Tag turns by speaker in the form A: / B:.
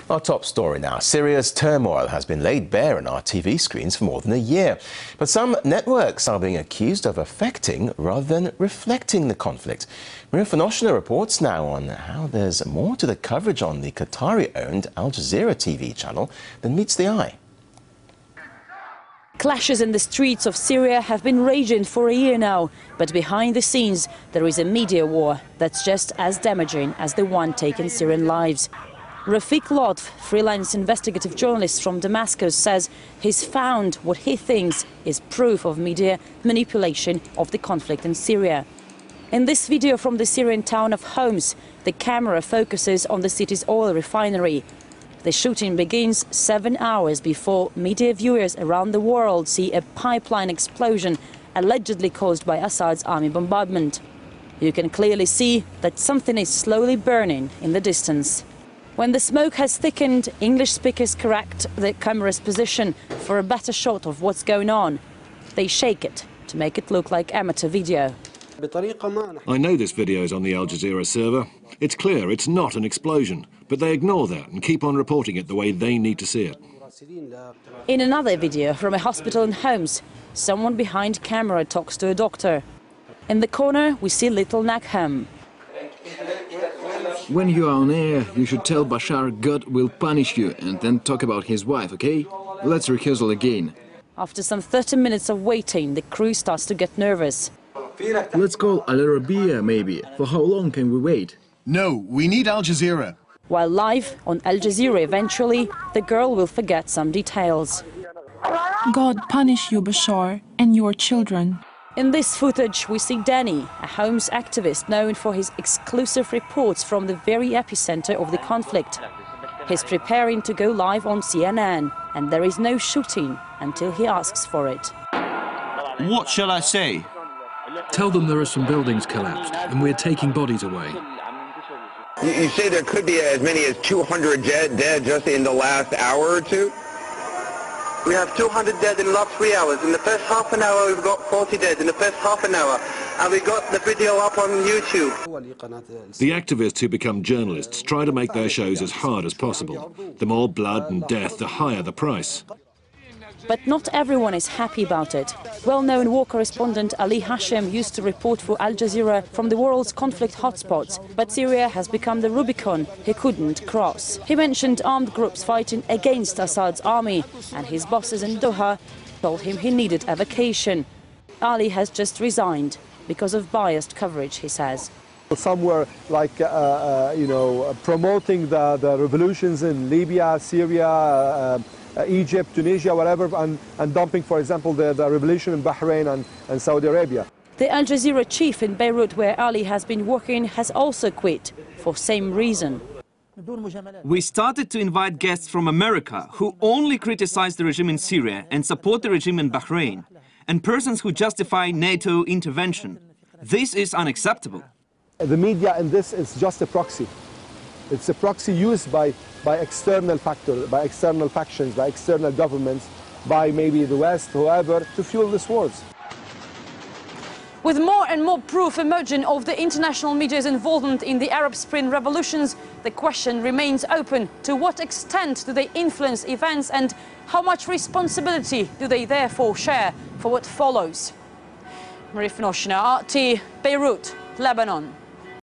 A: Our top story now. Syria's turmoil has been laid bare on our TV screens for more than a year. But some networks are being accused of affecting rather than reflecting the conflict. BiffiSyrien reports now on how there's more to the coverage on the Qatari-owned Al Jazeera TV channel than meets the eye.
B: Clashes in the streets of Syria have been raging for a year now, but behind the scenes there is a media war that's just as damaging as the one taking Syrian lives. Rafik Lotf, freelance investigative journalist from Damascus, says he's found what he thinks is proof of media manipulation of the conflict in Syria. In this video from the Syrian town of Homs, the camera focuses on the city's oil refinery. The shooting begins 7 hours before media viewers around the world see a pipeline explosion allegedly caused by Assad's army bombardment. You can clearly see that something is slowly burning in the distance. When the smoke has thickened, English speakers correct the camera's position for a better shot of what's going on. They shake it to make it look like amateur video.
C: I know this video is on the Al Jazeera server. It's clear it's not an explosion, but they ignore that and keep on reporting it the way they need to see it.
B: In another video from a hospital in Homs, someone behind camera talks to a doctor. In the corner, we see little Nakham.
D: When you are on air, you should tell Bashar God will punish you and then talk about his wife, okay? Let's rehearsal again.
B: After some 30 minutes of waiting, the crew starts to get nervous.
D: Let's call Al Arabiya, maybe. For how long can we wait?
E: No, we need Al Jazeera.
B: While live on Al Jazeera eventually, the girl will forget some details.
F: God punish you, Bashar, and your children.
B: In this footage, we see Danny, a Homs activist known for his exclusive reports from the very epicenter of the conflict. He's preparing to go live on CNN, and there is no shooting until he asks for it.
G: What shall I say?
D: Tell them there are some buildings collapsed and we're taking bodies away.
H: You say there could be as many as 200 dead just in the last hour or two?
I: We have 200 dead in the last 3 hours. In the first half an hour, we've got 40 dead. In the first half an hour. And we got the video up on YouTube.
C: The activists who become journalists try to make their shows as hard as possible. The more blood and death, the higher the price.
B: But not everyone is happy about it. Well-known war correspondent Ali Hashem used to report for Al Jazeera from the world's conflict hotspots, but Syria has become the Rubicon he couldn't cross. He mentioned armed groups fighting against Assad's army, and his bosses in Doha told him he needed a vacation. Ali has just resigned because of biased coverage, he says.
J: Some were like, promoting the revolutions in Libya, Syria, Egypt, Tunisia, whatever, and dumping, for example, the revolution in Bahrain and Saudi Arabia.
B: The Al Jazeera chief in Beirut, where Ali has been working, has also quit for same reason.
G: We started to invite guests from America who only criticize the regime in Syria and support the regime in Bahrain, and persons who justify NATO intervention. This is unacceptable.
J: The media in this is just a proxy. It's a proxy used by external factors, by external factions, by external governments, by maybe the West, whoever, to fuel these wars.
B: With more and more proof emerging of the international media's involvement in the Arab Spring revolutions, the question remains open: to what extent do they influence events, and how much responsibility do they therefore share for what follows? BiffiSyrien, RT, Beirut, Lebanon.